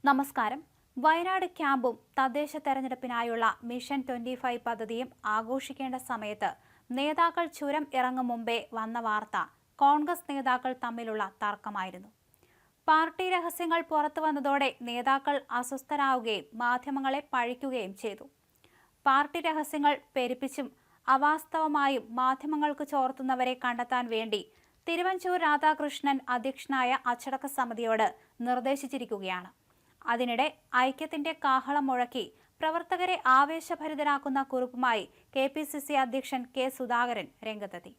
നമസ്കാരം. വയനാട് ക്യാമ്പും തദ്ദേശ തെരഞ്ഞെടുപ്പിനായുള്ള മിഷൻ 25 പദ്ധതിയും ആഘോഷിക്കേണ്ട സമയത്ത് നേതാക്കൾ ചുരം ഇറങ്ങും മുമ്പേ വന്ന വാർത്ത കോൺഗ്രസ് നേതാക്കൾ തമ്മിലുള്ള തർക്കമായിരുന്നു. പാർട്ടി രഹസ്യങ്ങൾ പുറത്തു വന്നതോടെ നേതാക്കൾ അസ്വസ്ഥരാകുകയും മാധ്യമങ്ങളെ പഴിക്കുകയും ചെയ്തു. പാർട്ടി രഹസ്യങ്ങൾ പെരുപ്പിച്ചും അവാസ്തവമായും മാധ്യമങ്ങൾക്ക് ചോർത്തുന്നവരെ കണ്ടെത്താൻ വേണ്ടി തിരുവഞ്ചൂർ രാധാകൃഷ്ണൻ അധ്യക്ഷനായ അച്ചടക്ക സമിതിയോട് നിർദ്ദേശിച്ചിരിക്കുകയാണ്. അതിനിടെ ഐക്യത്തിന്റെ കാഹളം മുഴക്കി പ്രവർത്തകരെ ആവേശഭരിതരാക്കുന്ന കുറിപ്പുമായി KPCC അധ്യക്ഷൻ K സുധാകരൻ രംഗത്തെത്തി.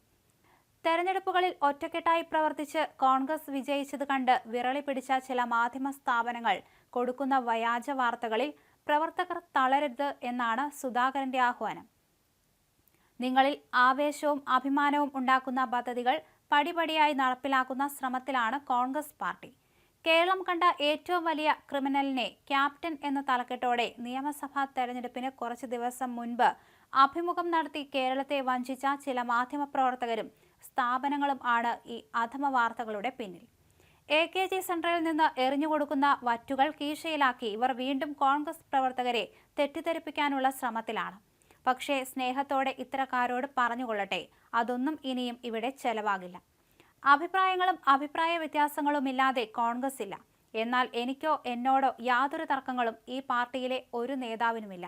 തെരഞ്ഞെടുപ്പുകളിൽ ഒറ്റക്കെട്ടായി പ്രവർത്തിച്ച് കോൺഗ്രസ് വിജയിച്ചത് കണ്ട് വിറളി പിടിച്ച ചില മാധ്യമ സ്ഥാപനങ്ങൾ കൊടുക്കുന്ന വ്യാജ വാർത്തകളിൽ പ്രവർത്തകർ തളരരുത് എന്നാണ് സുധാകരന്റെ ആഹ്വാനം. നിങ്ങളിൽ ആവേശവും അഭിമാനവും ഉണ്ടാക്കുന്ന പദ്ധതികൾ പടിപടിയായി നടപ്പിലാക്കുന്ന ശ്രമത്തിലാണ് കോൺഗ്രസ് പാർട്ടി. കേരളം കണ്ട ഏറ്റവും വലിയ ക്രിമിനലിനെ ക്യാപ്റ്റൻ എന്ന തലക്കെട്ടോടെ നിയമസഭാ തെരഞ്ഞെടുപ്പിന് കുറച്ച് ദിവസം മുൻപ് അഭിമുഖം നടത്തി കേരളത്തെ വഞ്ചിച്ച ചില മാധ്യമപ്രവർത്തകരും സ്ഥാപനങ്ങളും ആണ് ഈ അധമ വാർത്തകളുടെ പിന്നിൽ. AKG സെന്ററിൽ നിന്ന് എറിഞ്ഞുകൊടുക്കുന്ന വറ്റുകൾ കീശയിലാക്കി ഇവർ വീണ്ടും കോൺഗ്രസ് പ്രവർത്തകരെ തെറ്റിദ്ധരിപ്പിക്കാനുള്ള ശ്രമത്തിലാണ്. പക്ഷേ സ്നേഹത്തോടെ ഇത്തരക്കാരോട് പറഞ്ഞുകൊള്ളട്ടെ, അതൊന്നും ഇനിയും ഇവിടെ ചെലവാകില്ല. അഭിപ്രായങ്ങളും അഭിപ്രായ വ്യത്യാസങ്ങളുമില്ലാതെ കോൺഗ്രസ് ഇല്ല. എന്നാൽ എനിക്കോ എന്നോടോ യാതൊരു തർക്കങ്ങളും ഈ പാർട്ടിയിലെ ഒരു നേതാവിനുമില്ല.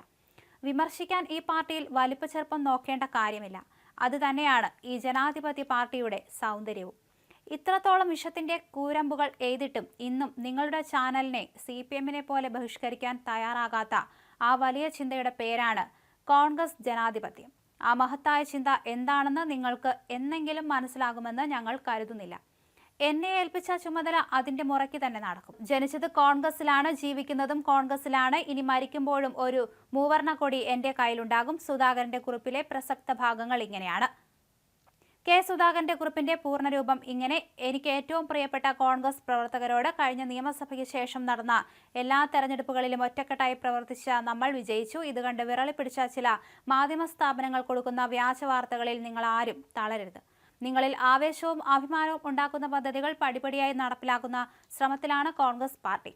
വിമർശിക്കാൻ ഈ പാർട്ടിയിൽ വലിപ്പച്ചെറുപ്പം നോക്കേണ്ട കാര്യമില്ല. അത് തന്നെയാണ് ഈ ജനാധിപത്യ പാർട്ടിയുടെ സൗന്ദര്യവും. ഇത്രത്തോളം വിഷത്തിന്റെ കൂരമ്പുകൾ എഴുതിയിട്ടും ഇന്നും നിങ്ങളുടെ ചാനലിനെ CPM-നെ പോലെ ബഹിഷ്കരിക്കാൻ തയ്യാറാകാത്ത ആ വലിയ ചിന്തയുടെ പേരാണ് കോൺഗ്രസ് ജനാധിപത്യം. ആ മഹത്തായ ചിന്ത എന്താണെന്ന് നിങ്ങൾക്ക് എന്നെങ്കിലും മനസ്സിലാകുമെന്ന് ഞങ്ങൾ കരുതുന്നില്ല. എന്നെ ഏൽപ്പിച്ച ചുമതല അതിന്റെ മുറയ്ക്ക് തന്നെ നടക്കും. ജനിച്ചത് കോൺഗ്രസിലാണ്, ജീവിക്കുന്നതും കോൺഗ്രസിലാണ്. ഇനി മരിക്കുമ്പോഴും ഒരു മൂവർണ്ണ കൊടി എന്റെ കയ്യിലുണ്ടാകും. സുധാകരന്റെ കുറിപ്പിലെ പ്രസക്ത ഭാഗങ്ങൾ ഇങ്ങനെയാണ്. K സുധാകരന്റെ കുറിപ്പിന്റെ പൂർണ്ണരൂപം ഇങ്ങനെ: എനിക്ക് ഏറ്റവും പ്രിയപ്പെട്ട കോൺഗ്രസ് പ്രവർത്തകരോട്, കഴിഞ്ഞ നിയമസഭയ്ക്ക് ശേഷം നടന്ന എല്ലാ തെരഞ്ഞെടുപ്പുകളിലും ഒറ്റക്കെട്ടായി പ്രവർത്തിച്ച നമ്മൾ വിജയിച്ചു. ഇത് കണ്ട് വിറളി പിടിച്ച ചില മാധ്യമ സ്ഥാപനങ്ങൾ കൊടുക്കുന്ന വ്യാജ വാർത്തകളിൽ നിങ്ങൾ ആരും തളരരുത്. നിങ്ങളിൽ ആവേശവും അഭിമാനവും ഉണ്ടാക്കുന്ന പദ്ധതികൾ പടിപടിയായി നടപ്പിലാക്കുന്ന ശ്രമത്തിലാണ് കോൺഗ്രസ് പാർട്ടി.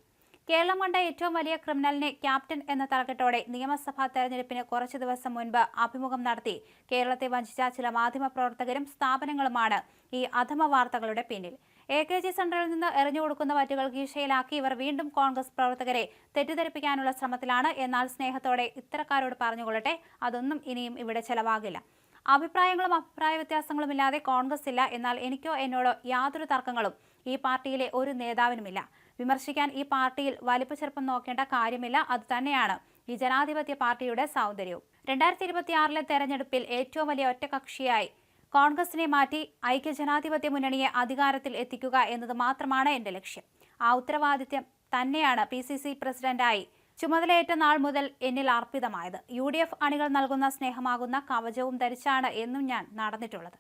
കേരളം കണ്ട ഏറ്റവും വലിയ ക്രിമിനലിനെ ക്യാപ്റ്റൻ എന്ന തലക്കെട്ടോടെ നിയമസഭാ തെരഞ്ഞെടുപ്പിന് കുറച്ചു ദിവസം മുൻപ് അഭിമുഖം നടത്തി കേരളത്തെ വഞ്ചിച്ച ചില മാധ്യമപ്രവർത്തകരും സ്ഥാപനങ്ങളുമാണ് ഈ അധമ വാർത്തകളുടെ പിന്നിൽ. AKG സെന്ററിൽ നിന്ന് എറിഞ്ഞുകൊടുക്കുന്ന വറ്റുകൾ കീശയിലാക്കി ഇവർ വീണ്ടും കോൺഗ്രസ് പ്രവർത്തകരെ തെറ്റിദ്ധരിപ്പിക്കാനുള്ള ശ്രമത്തിലാണ്. എന്നാൽ സ്നേഹത്തോടെ ഇത്തരക്കാരോട് പറഞ്ഞുകൊള്ളട്ടെ, അതൊന്നും ഇനിയും ഇവിടെ ചെലവാകില്ല. അഭിപ്രായങ്ങളും അഭിപ്രായ വ്യത്യാസങ്ങളുമില്ലാതെ കോൺഗ്രസ് ഇല്ല. എന്നാൽ എനിക്കോ എന്നോടോ യാതൊരു തർക്കങ്ങളും ഈ പാർട്ടിയിലെ ഒരു നേതാവിനുമില്ല. വിമർശിക്കാൻ ഈ പാർട്ടിയിൽ വലിപ്പച്ചെറുപ്പം നോക്കേണ്ട കാര്യമില്ല. അത് തന്നെയാണ് ഈ ജനാധിപത്യ പാർട്ടിയുടെ സൗന്ദര്യവും. 2026 തെരഞ്ഞെടുപ്പിൽ ഏറ്റവും വലിയ ഒറ്റകക്ഷിയായി കോൺഗ്രസിനെ മാറ്റി ഐക്യജനാധിപത്യ മുന്നണിയെ അധികാരത്തിൽ എത്തിക്കുക എന്നത് മാത്രമാണ് എന്റെ ലക്ഷ്യം. ആ ഉത്തരവാദിത്യം തന്നെയാണ് PCC പ്രസിഡന്റായി ചുമതലയേറ്റ നാൾ മുതൽ എന്നിൽ അർപ്പിതമായത്. UDF അണികൾ നൽകുന്ന സ്നേഹമാകുന്ന കവചവും ധരിച്ചാണ് എന്നും ഞാൻ നടന്നിട്ടുള്ളത്.